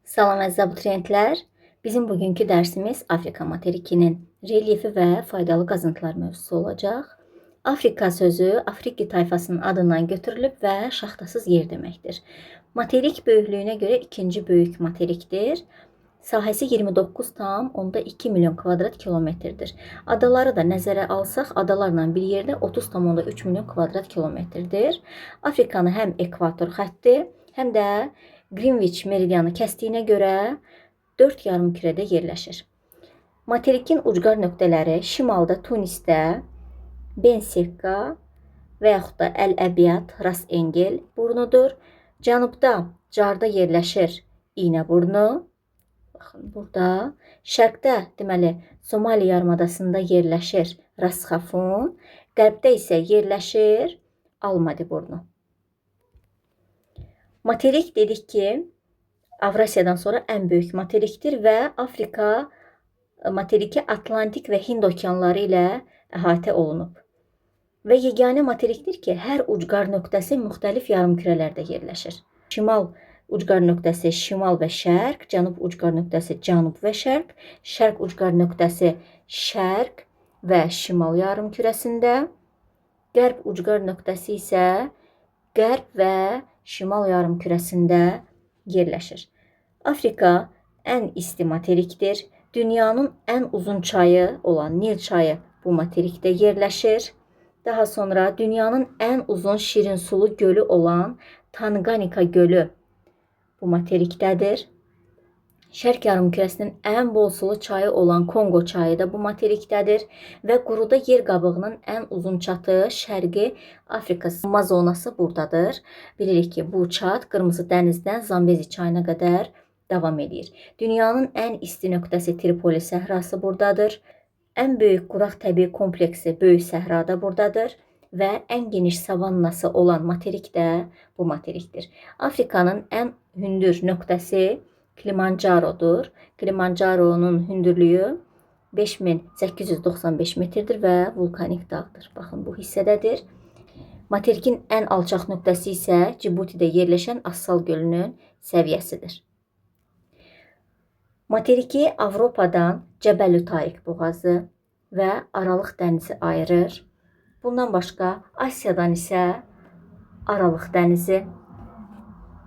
Salam əziz abituriyentlər. Bizim bugünkü dərsimiz Afrika materikinin relyefi və faydalı qazıntılar mövzusu olacaq. Afrika sözü Afriki tayfasının adından götürülüb və şaxtasız yer deməkdir. Materik böyüklüyünə görə ikinci böyük materikdir. Sahəsi 29,2 milyon kvadrat kilometrdir. Adaları da nəzərə alsaq, adalarla bir yerdə 30,3 milyon kvadrat kilometrdir. Afrikanı həm ekvator xətti, həm də Greenwich meridianı kəsdiyinə görə 4 yarımkürədə yerləşir. Materikin ucqar nöqtələri şimalda Tunisdə Bensekka və yaxud da Əl-Əbiad Ras Engel burnudur. Cənubda Carda yerləşir İynəburnu. Baxın burada. Şərqdə deməli Somali yarımadasında yerləşir Ras Xafun. Qərbdə isə yerləşir Almadi burnu. Materik dedik ki, Avrasiyadan sonra ən böyük materikdir və Afrika materiki Atlantik və Hind okeanları ilə əhatə olunub. Və yeganə materikdir ki, hər ucqar nöqtəsi müxtəlif yarımkürələrdə yerləşir. Şimal ucqar nöqtəsi şimal və şərq, cənub ucqar nöqtəsi cənub və şərq, şərq ucqar nöqtəsi şərq və şimal yarımkürəsində, qərb ucqar nöqtəsi isə qərb və şimal yarımkürəsində yerləşir. Afrika ən isti materikdir. Dünyanın ən uzun çayı olan Nil çayı bu materikdə yerləşir. Daha sonra dünyanın ən uzun şirin sulu gölü olan Tanganika gölü bu materikdədir. Şərq yarımkürəsinin ən bol sulu çayı olan Kongo çayı da bu materikdədir və quruda yer qabığının ən uzun çatı Şərqi Afrika zonası buradadır. Bilirik ki, bu çat Qırmızı dənizdən Zambezi çayına qədər davam edir. Dünyanın ən isti nöqtəsi Tripoli səhrası buradadır. Ən böyük quraq təbii kompleksi Böyük Səhra da buradadır və ən geniş savannası olan materik də bu materikdir. Afrikanın ən hündür nöqtəsi Kilimancarodur. Kilimancaronun hündürlüyü 5895 metrdir və vulkanik dağdır. Baxın, bu hissədədir. Materikin ən alçaq nöqtəsi isə Cibutidə yerləşən Assal gölünün səviyyəsidir. Materiki Avropadan Cəbəlü Taiq boğazı və Aralıq dənizi ayırır. Bundan başqa Asiyadan isə Aralıq dənizi,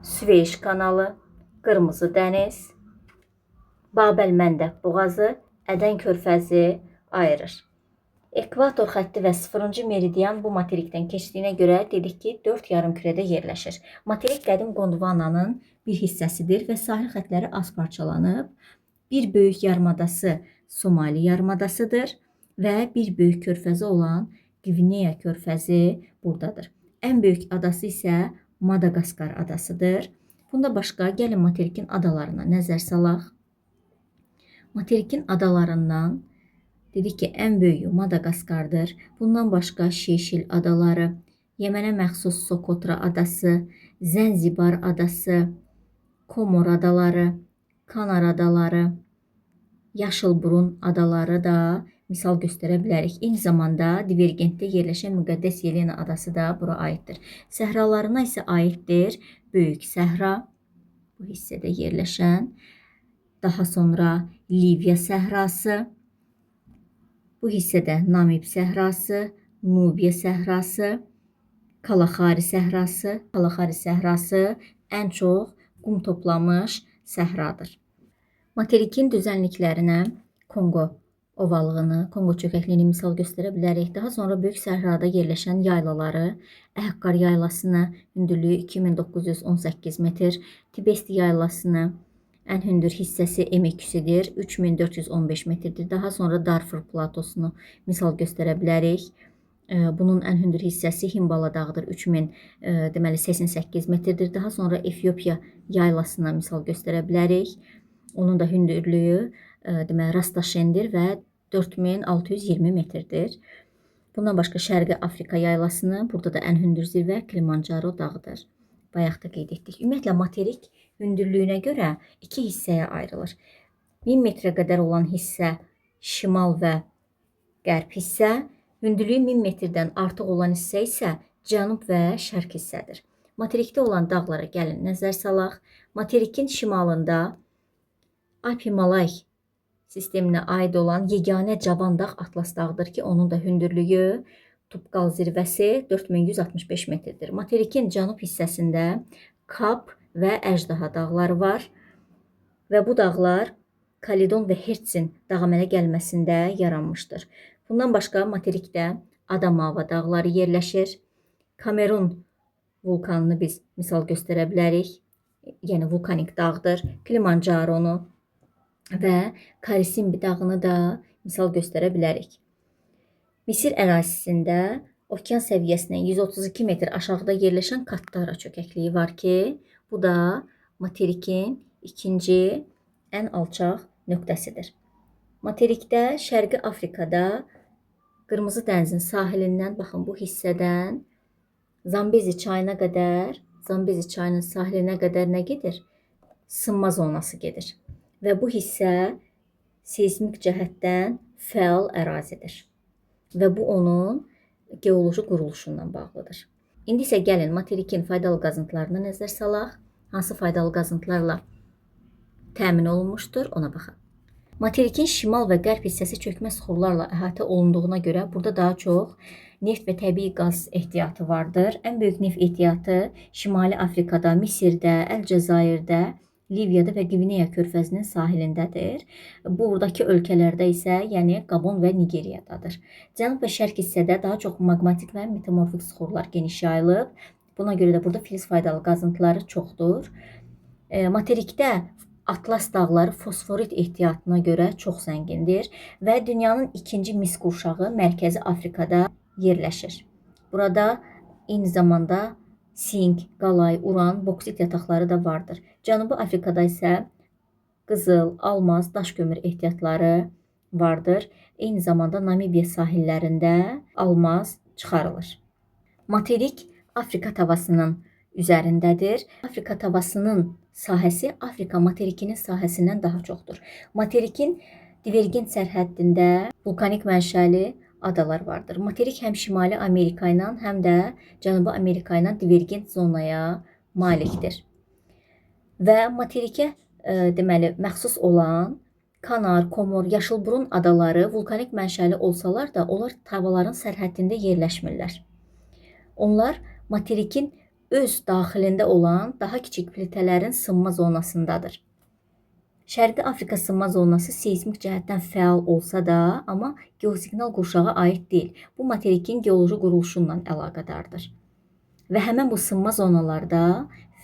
Süveyş kanalı, Qırmızı dəniz, Babel-Məndəb boğazı, Ədən körfəzi ayırır. Ekvator xətti və 0-cı meridian bu materikdən keçdiyinə görə dedik ki, 4 yarımkürədə yerləşir. Materik qədim Gondvananın bir hissəsidir və sahil xəttləri az parçalanıb. Bir böyük yarımadası Somali yarımadasıdır və bir böyük körfəzi olan Qvineya körfəzi buradadır. Ən böyük adası isə Madagaskar adasıdır. Bunda başqa gəlin materikin adalarına nəzər salaq. Materikin adalarından dedik ki, ən böyüyü Madagaskardır. Bundan başqa Şeyşil adaları, Yəmənə məxsus Sokotra adası, Zənzibar adası, Komor adaları, Kanar adaları, Yaşılburun adaları da misal göstərə bilərik. Eyni zamanda divergentdə yerləşən Müqəddəs Yelena adası da bura aiddir. Səhralarına isə aiddir Böyük Səhra, bu hissədə yerləşən. Daha sonra Liviya səhrası, bu hissədə Namib səhrası, Nubiya səhrası, Kalaxari səhrası. Kalaxari səhrası ən çox qum toplamış səhradır. Materikin düzənliklərinə Kongo ovalığını, Kongo çökəkliyini misal göstərə bilərik. Daha sonra Böyük Səhrada yerləşən yaylaları, Əhqar yaylasını, hündürlüyü 2918 metr, Tibesti yaylasını, ən hündür hissəsi M2-dir, 3415 metrdir. Daha sonra Darfur platosunu misal göstərə bilərik. Bunun ən hündür hissəsi Himbala dağıdır, 3088 metrdir. Daha sonra Efiopiya yaylasına misal göstərə bilərik. Onun da hündürlüyü Rastaşendir və 4620 metrdir. Bundan başqa Şərqi Afrika yaylasını, burada da ən hündür zirvə Kilimanjaro dağıdır. Bayaq da qeyd etdik. Ümumiyyətlə, materik hündürlüyünə görə iki hissəyə ayrılır. 1000 metrə qədər olan hissə şimal və qərb hissə, hündürlüyü 1000 metrdən artıq olan hissə isə cənub və şərq hissədir. Materikdə olan dağlara gəlin nəzər salaq. Materikin şimalında Alp-Himalay sisteminə aid olan yeganə cavan dağ Atlas dağıdır ki, onun da hündürlüyü Tupqal zirvəsi 4165 metrdir. Materikin cənub hissəsində Kap və Əjdaha dağları var və bu dağlar Kaledon və Hertsin dağ əmələ gəlməsində yaranmışdır. Bundan başqa materikdə Adamava dağları yerləşir. Kamerun vulkanını biz misal göstərə bilərik. Yəni vulkanik dağdır. Kilimancaronu və Karisimbi dağını da misal göstərə bilərik. Misir ərazisində okean səviyyəsindən 132 metr aşağıda yerləşən Kattara çökəkliyi var ki, bu da materikin ikinci ən alçaq nöqtəsidir. Materikdə Şərqi Afrikada Qırmızı dənizin sahilindən, baxın bu hissədən Zambezi çayına qədər, Zambezi çayının sahilinə qədər nə gedir? Sınma zonası gedir. Və bu hissə seismik cəhətdən fəal ərazidir. Və bu onun geoloji quruluşundan bağlıdır. İndi isə gəlin materikin faydalı qazıntılarına nəzər salaq. Hansı faydalı qazıntılarla təmin olunmuşdur, ona baxaq. Materikin şimal və qərb hissəsi çökmə süxurlarla əhatə olunduğuna görə burada daha çox neft və təbii qaz ehtiyatı vardır. Ən böyük neft ehtiyatı Şimali Afrikada, Misirdə, Əlcəzairdə, Liviyada və Qvineya körfəzinin sahilindədir. Buradakı ölkələrdə isə, yəni Qabon və Nigeriyadadır. Cənub və şərq hissədə daha çox maqmatik və metamorfik süxurlar geniş yayılıb. Buna görə də burada filiz faydalı qazıntıları çoxdur. Materikdə Atlas dağları fosforit ehtiyatına görə çox zəngindir və dünyanın ikinci mis qurşağı Mərkəzi Afrikada yerləşir. Burada eyni zamanda sink, qalay, uran, boksit yataqları da vardır. Cənubi Afrikada isə qızıl, almaz, daş kömür ehtiyatları vardır. Eyni zamanda Namibiya sahillərində almaz çıxarılır. Materik Afrika tavasının üzərindədir. Afrika tavasının sahəsi Afrika materikinin sahəsindən daha çoxdur. Materikin divergent sərhəddində vulkanik mənşəli adalar vardır. Materik həm Şimali Amerika ilə, həm də Cənubi Amerika ilə divergent zonaya malikdir. Və materikə deməli məxsus olan Kanar, Komor, Yaşılburun adaları vulkanik mənşəli olsalar da, onlar tavaların sərhəddində yerləşmirlər. Onlar materikin öz daxilində olan daha kiçik plitələrin sınma zonasındadır. Şərqi Afrika sınma zonası seismik cəhətdən fəal olsa da, amma geosignal qurşağa aid deyil. Bu materikin geoloji quruluşundan əlaqədardır. Və həmin bu sınma zonalarda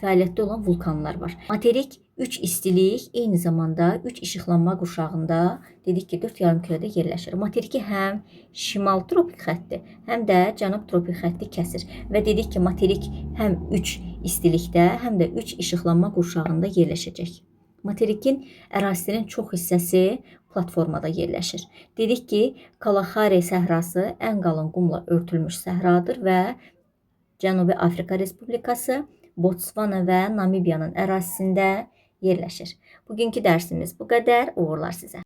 fəaliyyətdə olan vulkanlar var. Materik 3 istilik, eyni zamanda 3 işıqlanma qurşağında dedik ki, 4 yarımkürədə yerləşir. Materiki həm şimal tropik xətti, həm də cənub tropik xətti kəsir. Və dedik ki, materik həm 3 istilikdə, həm də 3 işıqlanma qurşağında yerləşəcək. Materikin ərazisinin çox hissəsi platformada yerləşir. Dedik ki, Kalahari səhrası ən qalın qumla örtülmüş səhradır və Cənubi Afrika Respublikası, Botsvana və Namibiyanın ərazisində yerləşir. Bugünkü dərsimiz bu qədər. Uğurlar sizə.